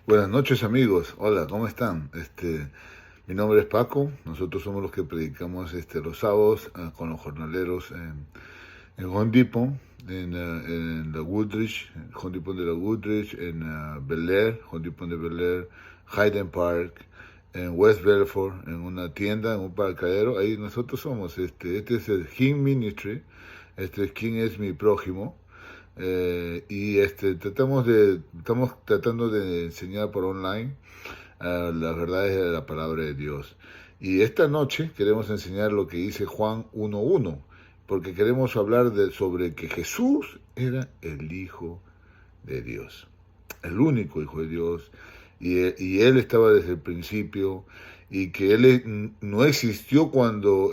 Buenas noches amigos, hola, ¿cómo están? Mi nombre es Paco, nosotros somos los que predicamos los sábados con los jornaleros en Home Depot, en la Woodridge, Home Depot de la Woodridge, en Bel Air, Home Depot de Bel Air, Hayden Park, en West Belfort, en una tienda, en un parqueadero. Ahí nosotros somos, este es el King Ministry, King es mi prójimo. Estamos tratando de enseñar por online las verdades de la palabra de Dios. Y esta noche queremos enseñar lo que dice Juan 1:1, porque queremos hablar sobre que Jesús era el Hijo de Dios, el único Hijo de Dios, y Él estaba desde el principio, y que Él no existió cuando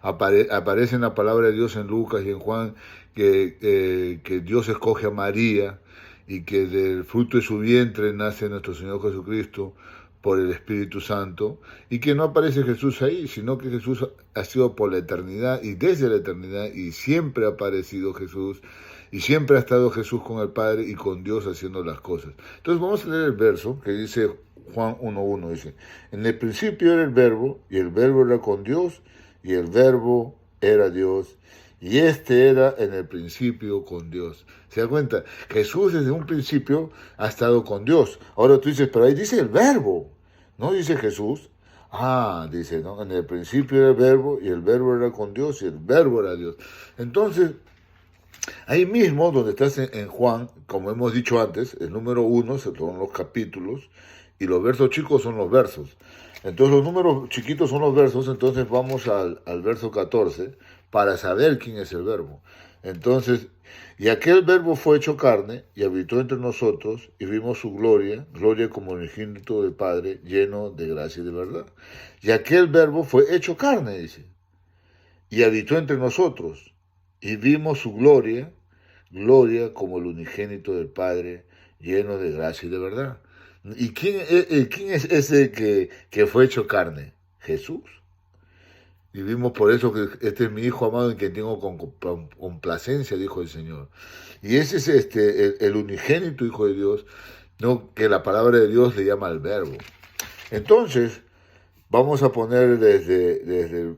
aparece en la palabra de Dios en Lucas y en Juan, que Dios escoge a María y que del fruto de su vientre nace nuestro Señor Jesucristo por el Espíritu Santo, y que no aparece Jesús ahí, sino que Jesús ha sido por la eternidad y desde la eternidad, y siempre ha aparecido Jesús, y siempre ha estado Jesús con el Padre y con Dios haciendo las cosas. Entonces vamos a leer el verso que dice Juan 1:1, dice: en el principio era el verbo, y el verbo era con Dios, y el verbo era Dios, y era en el principio con Dios. ¿Se da cuenta? Jesús desde un principio ha estado con Dios. Ahora tú dices, pero ahí dice el verbo, no dice Jesús. Dice, ¿no? En el principio era el verbo, y el verbo era con Dios, y el verbo era Dios. Entonces, ahí mismo, donde estás en Juan, como hemos dicho antes, el número 1 son los capítulos, y los versos chicos son los versos. Entonces los números chiquitos son los versos, entonces vamos al verso 14 para saber quién es el verbo. Entonces, y aquel verbo fue hecho carne y habitó entre nosotros, y vimos su gloria, gloria como el unigénito del Padre, lleno de gracia y de verdad. Y aquel verbo fue hecho carne, dice, y habitó entre nosotros, y vimos su gloria, gloria como el unigénito del Padre, lleno de gracia y de verdad. ¿Y quién es ese que fue hecho carne? Jesús. Y vimos por eso que este es mi Hijo amado en quien tengo complacencia, dijo el Señor. Y ese es el unigénito Hijo de Dios, ¿no? Que la palabra de Dios le llama el verbo. Entonces, vamos a poner desde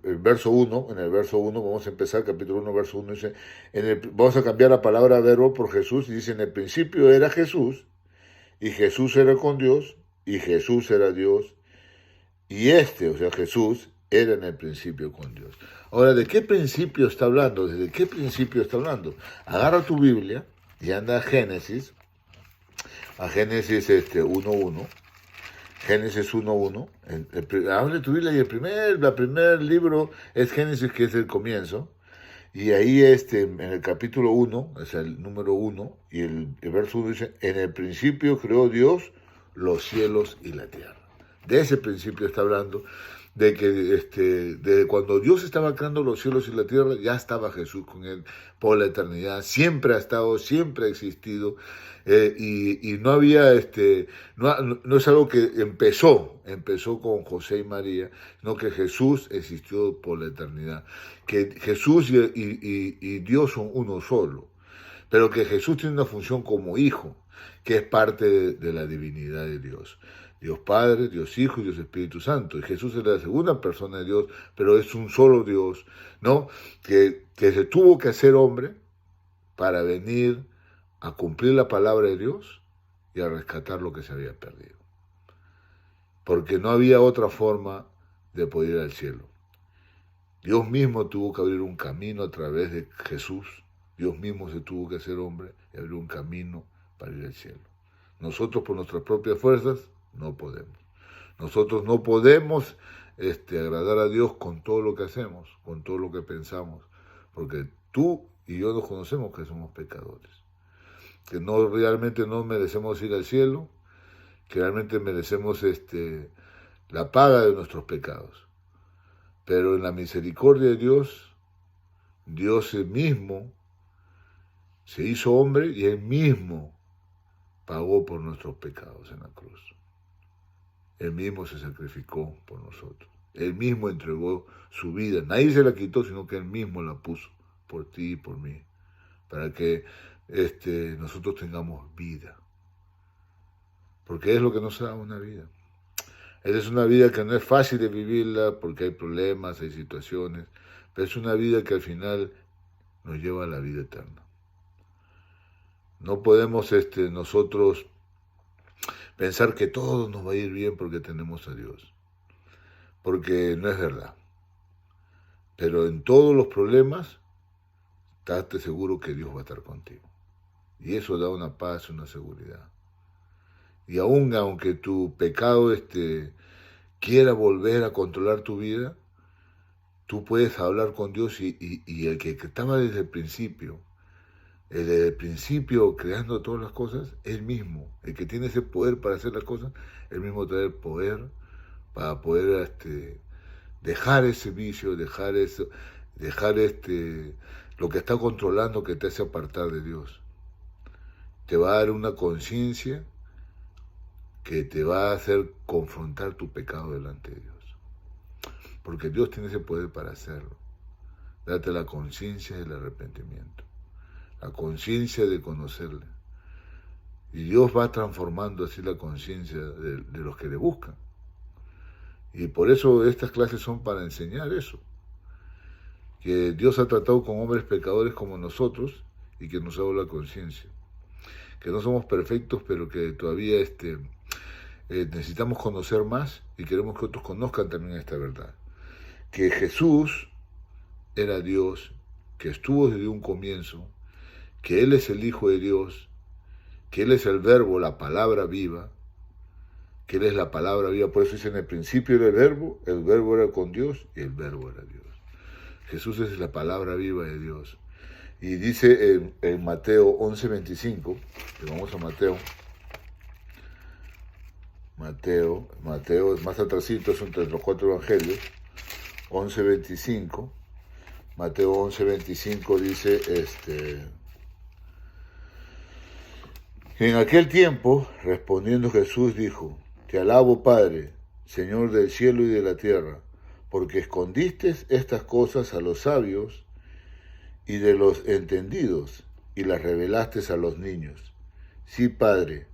el verso 1, en el verso 1 vamos a empezar, capítulo 1, verso 1, dice, vamos a cambiar la palabra verbo por Jesús, y dice, en el principio era Jesús, y Jesús era con Dios, y Jesús era Dios, y o sea, Jesús, era en el principio con Dios. Ahora, ¿de qué principio está hablando? ¿Desde qué principio está hablando? Agarra tu Biblia y anda a Génesis 1:1. Génesis 1:1. Abre tu Biblia y el primer libro es Génesis, que es el comienzo. Y ahí en el capítulo 1, es el número 1, y el verso 1 dice, en el principio creó Dios los cielos y la tierra. De ese principio está hablando, de que de cuando Dios estaba creando los cielos y la tierra, ya estaba Jesús con él por la eternidad, siempre ha estado, siempre ha existido, y no había, no es algo que empezó con José y María, sino que Jesús existió por la eternidad, que Jesús y Dios son uno solo, pero que Jesús tiene una función como hijo, que es parte de la divinidad de Dios. Dios Padre, Dios Hijo y Dios Espíritu Santo. Y Jesús es la segunda persona de Dios, pero es un solo Dios, ¿no? Que se tuvo que hacer hombre para venir a cumplir la palabra de Dios y a rescatar lo que se había perdido. Porque no había otra forma de poder ir al cielo. Dios mismo tuvo que abrir un camino a través de Jesús. Dios mismo se tuvo que hacer hombre y abrir un camino para ir al cielo. Nosotros por nuestras propias fuerzas no podemos. Nosotros no podemos agradar a Dios con todo lo que hacemos, con todo lo que pensamos, porque tú y yo nos conocemos que somos pecadores, que no realmente no merecemos ir al cielo, que realmente merecemos la paga de nuestros pecados. Pero en la misericordia de Dios, Dios mismo se hizo hombre y Él mismo pagó por nuestros pecados en la cruz. Él mismo se sacrificó por nosotros. Él mismo entregó su vida. Nadie se la quitó, sino que Él mismo la puso por ti y por mí, para que nosotros tengamos vida. porque es lo que nos da una vida. Es una vida que no es fácil de vivirla porque hay problemas, hay situaciones, pero es una vida que al final nos lleva a la vida eterna. No podemos nosotros pensar que todo nos va a ir bien porque tenemos a Dios, porque no es verdad. Pero en todos los problemas, estate seguro que Dios va a estar contigo. Y eso da una paz, una seguridad. Y aún aunque tu pecado quiera volver a controlar tu vida, tú puedes hablar con Dios y el que estaba desde el principio creando todas las cosas, Él mismo, el que tiene ese poder para hacer las cosas, Él mismo trae el poder para poder dejar ese vicio, dejar lo que está controlando que te hace apartar de Dios. Te va a dar una conciencia que te va a hacer confrontar tu pecado delante de Dios. Porque Dios tiene ese poder para hacerlo. Date la conciencia del arrepentimiento, la conciencia de conocerle. Y Dios va transformando así la conciencia de los que le buscan. Y por eso estas clases son para enseñar eso. Que Dios ha tratado con hombres pecadores como nosotros y que nos ha dado la conciencia. Que no somos perfectos, pero que todavía necesitamos conocer más y queremos que otros conozcan también esta verdad. Que Jesús era Dios, que estuvo desde un comienzo, que Él es el Hijo de Dios, que Él es el Verbo, la palabra viva, que Él es la palabra viva. Por eso dice, en el principio era el Verbo era con Dios y el Verbo era Dios. Jesús es la palabra viva de Dios. Y dice en Mateo 11:25, que vamos a Mateo, más atrasito, es entre los 4 evangelios, 11:25, Mateo 11:25 dice, en aquel tiempo, respondiendo Jesús dijo, te alabo Padre, Señor del cielo y de la tierra, porque escondiste estas cosas a los sabios y de los entendidos, y las revelaste a los niños. Sí, Padre,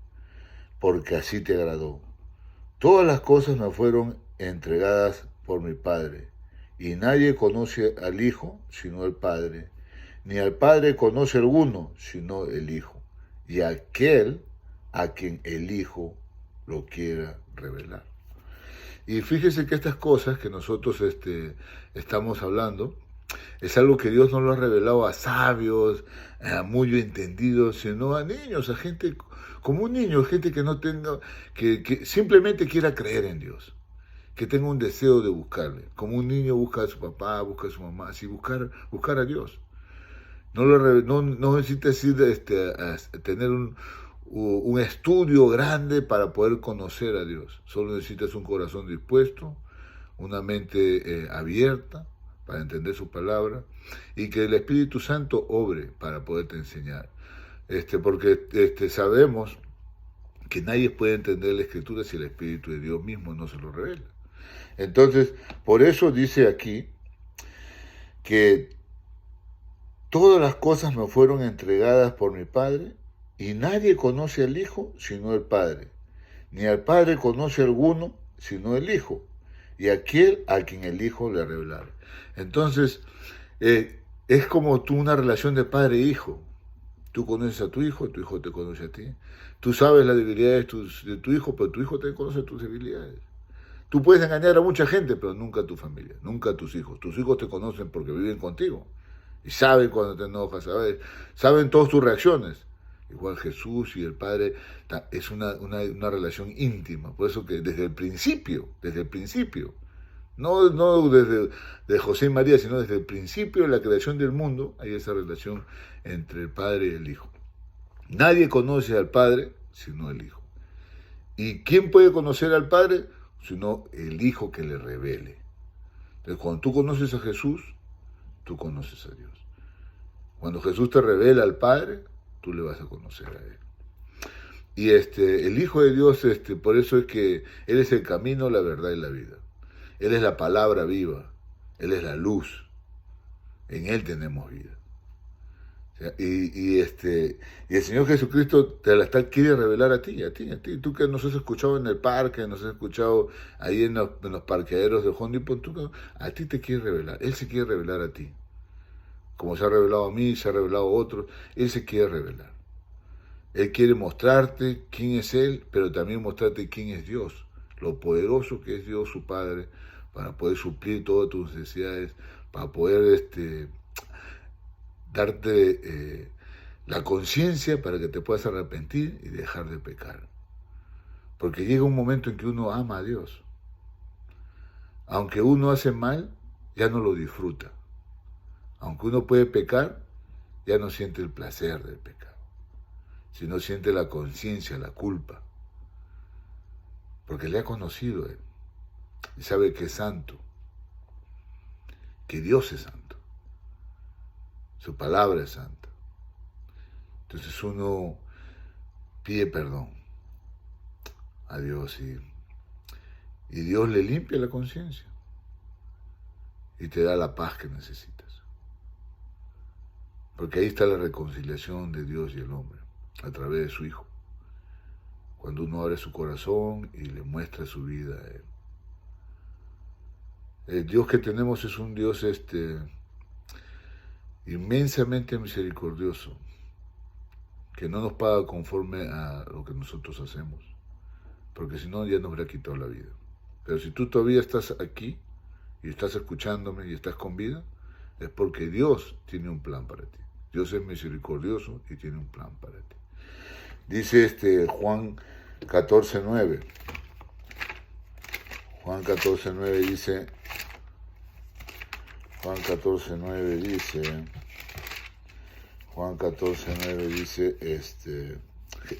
porque así te agradó. Todas las cosas me fueron entregadas por mi Padre, y nadie conoce al Hijo sino el Padre, ni al Padre conoce alguno sino el Hijo, y aquel a quien el Hijo lo quiera revelar. Y fíjese que estas cosas que nosotros estamos hablando, es algo que Dios no lo ha revelado a sabios, a muy entendidos, sino a niños, a gente como un niño, gente que no tenga, que simplemente quiera creer en Dios, que tenga un deseo de buscarle, como un niño busca a su papá, busca a su mamá, así buscar a Dios. No necesitas ir a tener un estudio grande para poder conocer a Dios. Solo necesitas un corazón dispuesto, una mente abierta para entender su palabra y que el Espíritu Santo obre para poderte enseñar. Porque sabemos que nadie puede entender la Escritura si el Espíritu de Dios mismo no se lo revela. Entonces, por eso dice aquí que todas las cosas me fueron entregadas por mi Padre y nadie conoce al Hijo sino el Padre, ni al Padre conoce alguno sino el Hijo, y aquel a quien el Hijo le revelará. Entonces, es como una relación de padre e hijo. Tú conoces a tu hijo te conoce a ti. Tú sabes las debilidades de tu hijo, pero tu hijo te conoce tus debilidades. Tú puedes engañar a mucha gente, pero nunca a tu familia, nunca a tus hijos. Tus hijos te conocen porque viven contigo y saben cuando te enojas, saben todas tus reacciones. Igual Jesús y el Padre es una relación íntima. Por eso que desde el principio, no desde José y María, sino desde el principio de la creación del mundo, hay esa relación entre el Padre y el Hijo. Nadie conoce al Padre sino el Hijo. ¿Y quién puede conocer al Padre? Sino el Hijo que le revele. Entonces, cuando tú conoces a Jesús, tú conoces a Dios. Cuando Jesús te revela al Padre, tú le vas a conocer a Él. Y el Hijo de Dios, por eso es que Él es el camino, la verdad y la vida. Él es la palabra viva, Él es la luz, en Él tenemos vida. O sea, y el Señor Jesucristo te la quiere revelar a ti. Tú que nos has escuchado en el parque, nos has escuchado ahí en los parqueaderos de Home Depot, a ti te quiere revelar. Él se quiere revelar a ti. Como se ha revelado a mí, se ha revelado a otros, Él se quiere revelar. Él quiere mostrarte quién es Él, pero también mostrarte quién es Dios. Lo poderoso que es Dios, su Padre, para poder suplir todas tus necesidades, para poder darte la conciencia para que te puedas arrepentir y dejar de pecar. Porque llega un momento en que uno ama a Dios. Aunque uno hace mal, ya no lo disfruta. Aunque uno puede pecar, ya no siente el placer del pecado, sino siente la conciencia, la culpa. Porque le ha conocido a Él y sabe que es santo, que Dios es santo, su palabra es santa. Entonces uno pide perdón a Dios y Dios le limpia la conciencia y te da la paz que necesitas. Porque ahí está la reconciliación de Dios y el hombre, a través de su Hijo. Cuando uno abre su corazón y le muestra su vida a Él. El Dios que tenemos es un Dios inmensamente misericordioso, que no nos paga conforme a lo que nosotros hacemos, porque si no ya nos habría quitado la vida. Pero si tú todavía estás aquí y estás escuchándome y estás con vida, es porque Dios tiene un plan para ti. Dios es misericordioso y tiene un plan para ti. Dice Juan 14:9. Juan 14:9 dice, Juan 14:9 dice,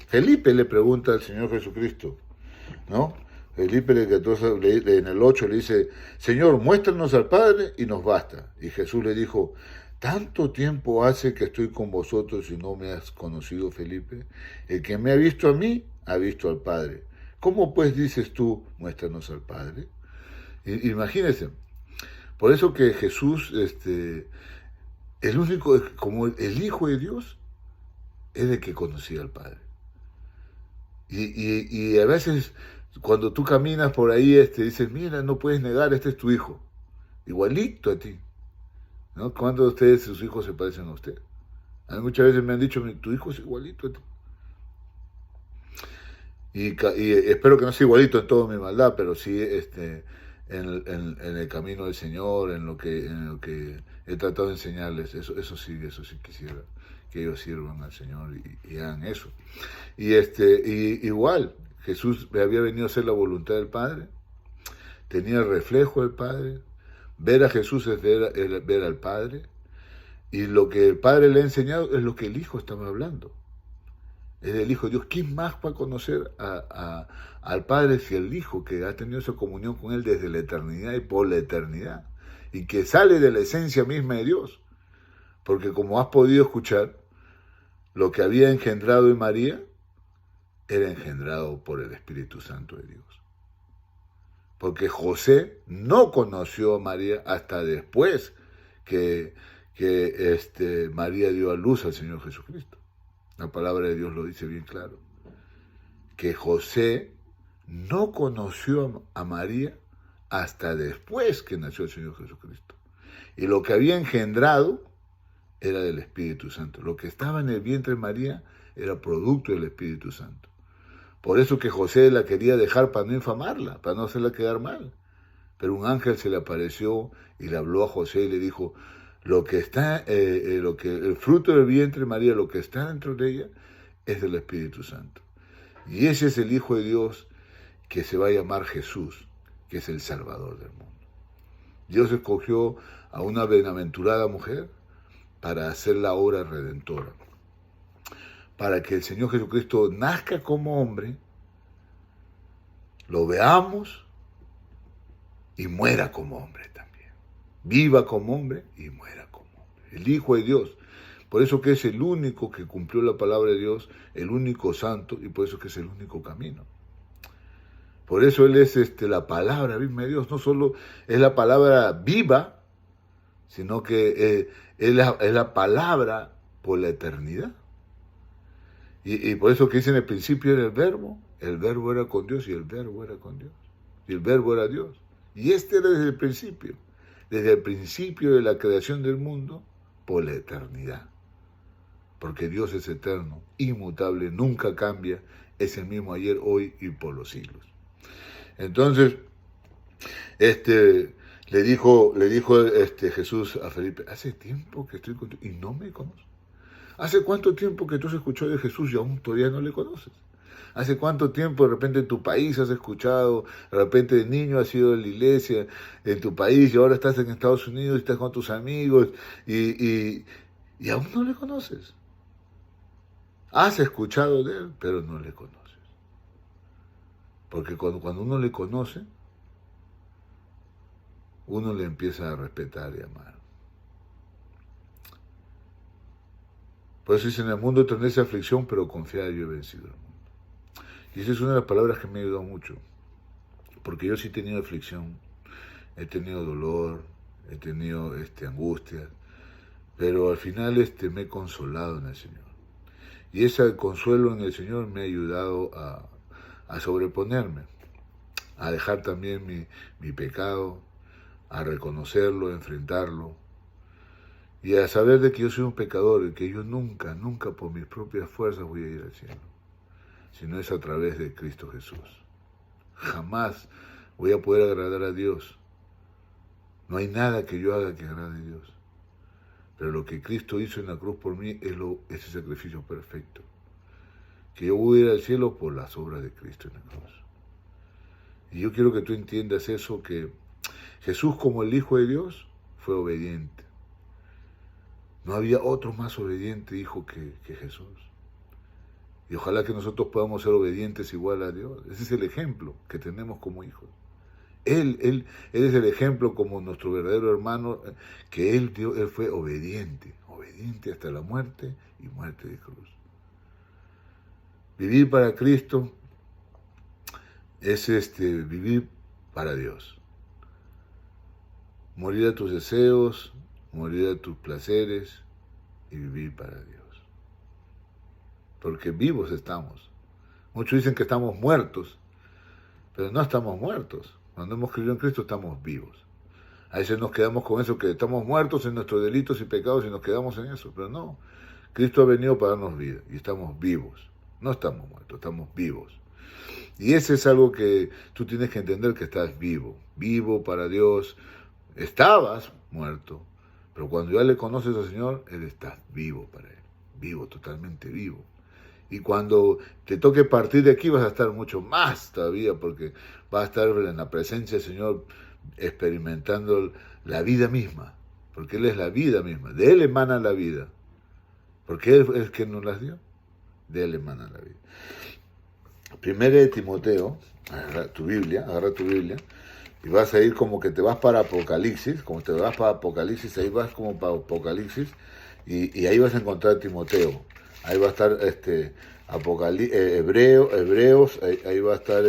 Felipe le pregunta al Señor Jesucristo, ¿no? Felipe en el 8 le dice, Señor, muéstranos al Padre y nos basta. Y Jesús le dijo, ¿tanto tiempo hace que estoy con vosotros y no me has conocido, Felipe? El que me ha visto a mí, ha visto al Padre. ¿Cómo pues dices tú, muéstranos al Padre? Imagínense, por eso que Jesús, el único, como el Hijo de Dios, es el que conocía al Padre. Y a veces, cuando tú caminas por ahí, dices, mira, no puedes negar, este es tu hijo, igualito a ti, ¿no? ¿Cuántos de ustedes, sus hijos, se parecen a usted? A mí muchas veces me han dicho, tu hijo es igualito a ti. Y espero que no sea igualito en toda mi maldad, pero sí en el camino del Señor, en lo que he tratado de enseñarles, eso sí quisiera que ellos sirvan al Señor y hagan eso. Y igual, Jesús había venido a hacer la voluntad del Padre, tenía el reflejo del Padre, ver a Jesús es ver al Padre, y lo que el Padre le ha enseñado es lo que el Hijo estaba hablando. Es el Hijo de Dios. ¿Quién más va a conocer al Padre si el Hijo, que ha tenido esa comunión con Él desde la eternidad y por la eternidad, y que sale de la esencia misma de Dios? Porque como has podido escuchar, lo que había engendrado en María era engendrado por el Espíritu Santo de Dios. Porque José no conoció a María hasta después que María dio a luz al Señor Jesucristo. La palabra de Dios lo dice bien claro. Que José no conoció a María hasta después que nació el Señor Jesucristo. Y lo que había engendrado era del Espíritu Santo. Lo que estaba en el vientre de María era producto del Espíritu Santo. Por eso que José la quería dejar para no infamarla, para no hacerla quedar mal. Pero un ángel se le apareció y le habló a José y le dijo, el fruto del vientre de María, lo que está dentro de ella, es del Espíritu Santo. Y ese es el Hijo de Dios que se va a llamar Jesús, que es el Salvador del mundo. Dios escogió a una bienaventurada mujer para hacer la obra redentora, para que el Señor Jesucristo nazca como hombre, lo veamos y muera como hombre también. Viva como hombre y muera como hombre. El Hijo de Dios. Por eso que es el único que cumplió la palabra de Dios, el único santo, y por eso que es el único camino. Por eso Él es la palabra misma de Dios. No solo es la palabra viva, sino que es la palabra por la eternidad. Y por eso que dice en el principio era el verbo era con Dios y el verbo era con Dios. Y el verbo era Dios. Y este era desde el principio de la creación del mundo, por la eternidad. Porque Dios es eterno, inmutable, nunca cambia, es el mismo ayer, hoy y por los siglos. Entonces, le dijo Jesús a Felipe, hace tiempo que estoy contigo y no me conoces. ¿Hace cuánto tiempo que tú has escuchado de Jesús y aún todavía no le conoces? ¿Hace cuánto tiempo de repente en tu país has escuchado, de repente de niño has ido a la iglesia en tu país y ahora estás en Estados Unidos y estás con tus amigos y aún no le conoces? Has escuchado de él, pero no le conoces. Porque cuando uno le conoce, uno le empieza a respetar y amar. Por eso dice, en el mundo tendréis aflicción, pero confiad, yo he vencido al mundo. Y esa es una de las palabras que me ha ayudado mucho. Porque yo sí he tenido aflicción, he tenido dolor, he tenido angustias, pero al final me he consolado en el Señor. Y ese consuelo en el Señor me ha ayudado a sobreponerme, a dejar también mi pecado, a reconocerlo, a enfrentarlo, y a saber de que yo soy un pecador y que yo nunca por mis propias fuerzas voy a ir al cielo, sino es a través de Cristo Jesús. Jamás voy a poder agradar a Dios. No hay nada que yo haga que agrade a Dios. Pero lo que Cristo hizo en la cruz por mí es ese sacrificio perfecto. Que yo voy a ir al cielo por las obras de Cristo en la cruz. Y yo quiero que tú entiendas eso, que Jesús, como el Hijo de Dios, fue obediente. No había otro más obediente hijo que Jesús. Y ojalá que nosotros podamos ser obedientes igual a Dios. Ese es el ejemplo que tenemos como hijos. Él es el ejemplo como nuestro verdadero hermano, que él fue obediente hasta la muerte y muerte de cruz. Vivir para Cristo es vivir para Dios. Morir a tus deseos, morir a tus placeres y vivir para Dios. Porque vivos estamos. Muchos dicen que estamos muertos, pero no estamos muertos. Cuando hemos creído en Cristo estamos vivos. A veces nos quedamos con eso, que estamos muertos en nuestros delitos y pecados y nos quedamos en eso. Pero no, Cristo ha venido para darnos vida y estamos vivos. No estamos muertos, estamos vivos. Y ese es algo que tú tienes que entender, que estás vivo para Dios. Estabas muerto, pero cuando ya le conoces al Señor, Él está vivo para Él. Vivo, totalmente vivo. Y cuando te toque partir de aquí vas a estar mucho más todavía, porque vas a estar en la presencia del Señor experimentando la vida misma, porque Él es la vida misma, de Él emana la vida, porque Él es el que nos las dio, de Él emana la vida. Primera de Timoteo, agarra tu Biblia, y vas a ir como que te vas para Apocalipsis, ahí vas como para Apocalipsis, y ahí vas a encontrar Timoteo. Ahí va a estar Hebreos, ahí va a estar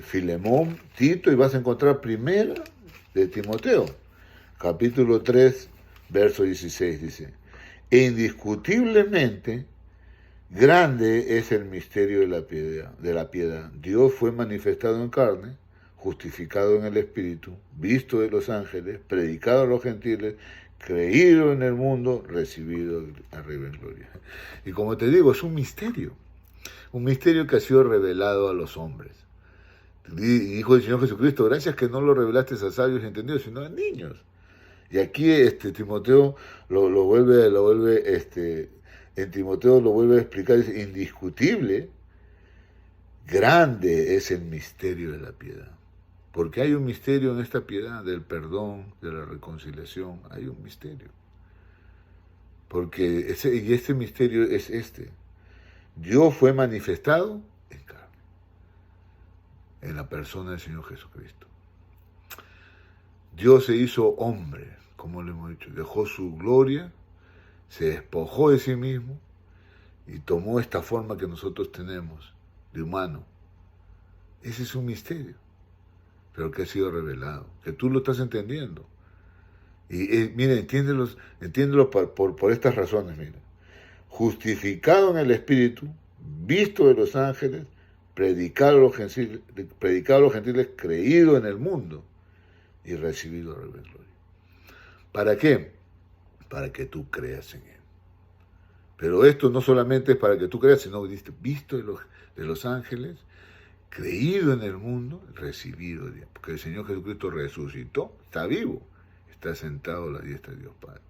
Filemón, Tito, y vas a encontrar Primera de Timoteo, capítulo 3, verso 16, dice: indiscutiblemente grande es el misterio de la piedad. Dios fue manifestado en carne, justificado en el Espíritu, visto de los ángeles, predicado a los gentiles, creído en el mundo, recibido arriba en gloria. Y como te digo, es un misterio que ha sido revelado a los hombres. Dijo el Señor Jesucristo, gracias que no lo revelaste a sabios y entendidos, sino a niños. Y aquí Timoteo en Timoteo lo vuelve a explicar, dice: indiscutible, grande es el misterio de la piedad. Porque hay un misterio en esta piedad del perdón, de la reconciliación. Hay un misterio. Porque este misterio es Dios fue manifestado en carne, en la persona del Señor Jesucristo. Dios se hizo hombre, como le hemos dicho. Dejó su gloria, se despojó de sí mismo y tomó esta forma que nosotros tenemos, de humano. Ese es un misterio, pero que ha sido revelado, que tú lo estás entendiendo. Y mire, entiéndelo por estas razones, mira. Justificado en el Espíritu, visto de los ángeles, predicado a los gentiles, creído en el mundo y recibido la gloria. ¿Para qué? Para que tú creas en Él. Pero esto no solamente es para que tú creas, sino que visto de los ángeles, creído en el mundo, recibido de Dios. Porque el Señor Jesucristo resucitó, está vivo, está sentado a la diestra de Dios Padre.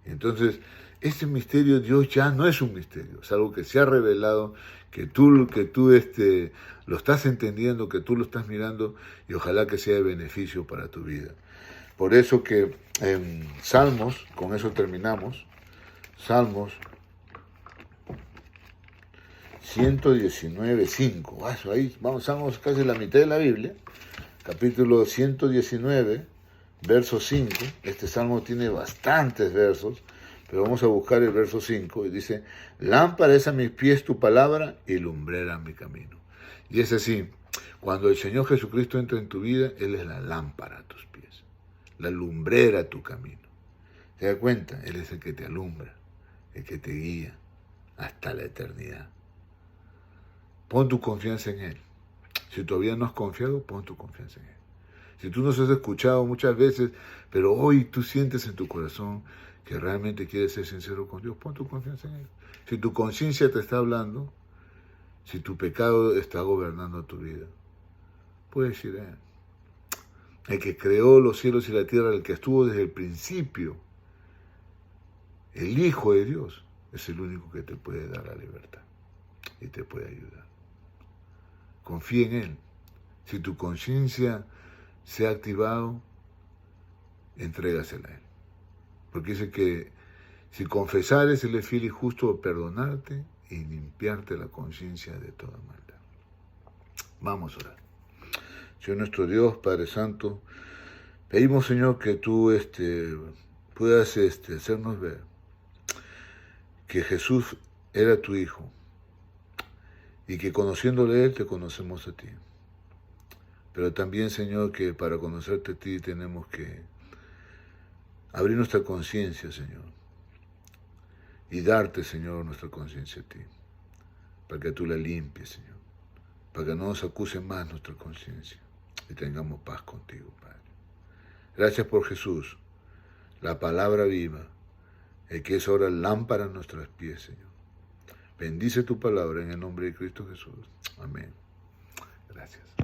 Entonces, ese misterio de Dios ya no es un misterio, es algo que se ha revelado, que tú lo estás entendiendo, que tú lo estás mirando, y ojalá que sea de beneficio para tu vida. Por eso que en Salmos, con eso terminamos, Salmos 119:5, ahí vamos casi la mitad de la Biblia, capítulo 119, verso 5, este salmo tiene bastantes versos, pero vamos a buscar el verso 5, y dice, lámpara es a mis pies tu palabra y lumbrera mi camino. Y es así, cuando el Señor Jesucristo entra en tu vida, Él es la lámpara a tus pies, la lumbrera a tu camino. ¿Te das cuenta? Él es el que te alumbra, el que te guía hasta la eternidad. Pon tu confianza en Él. Si todavía no has confiado, pon tu confianza en Él. Si tú nos has escuchado muchas veces, pero hoy tú sientes en tu corazón que realmente quieres ser sincero con Dios, pon tu confianza en Él. Si tu conciencia te está hablando, si tu pecado está gobernando tu vida, puedes ir a Él. El que creó los cielos y la tierra, el que estuvo desde el principio, el Hijo de Dios, es el único que te puede dar la libertad y te puede ayudar. Confía en Él. Si tu conciencia se ha activado, entrégasela a Él. Porque dice que si confesares, Él es fiel y justo a perdonarte y limpiarte la conciencia de toda maldad. Vamos a orar. Señor nuestro Dios, Padre Santo, pedimos, Señor, que tú puedas hacernos ver que Jesús era tu Hijo y que conociéndole a Él te conocemos a ti. Pero también, Señor, que para conocerte a ti tenemos que abrir nuestra conciencia, Señor, y darte, Señor, nuestra conciencia a ti, para que tú la limpies, Señor, para que no nos acuse más nuestra conciencia y tengamos paz contigo, Padre. Gracias por Jesús, la palabra viva, el que es ahora lámpara a nuestros pies, Señor. Bendice tu palabra en el nombre de Cristo Jesús. Amén. Gracias.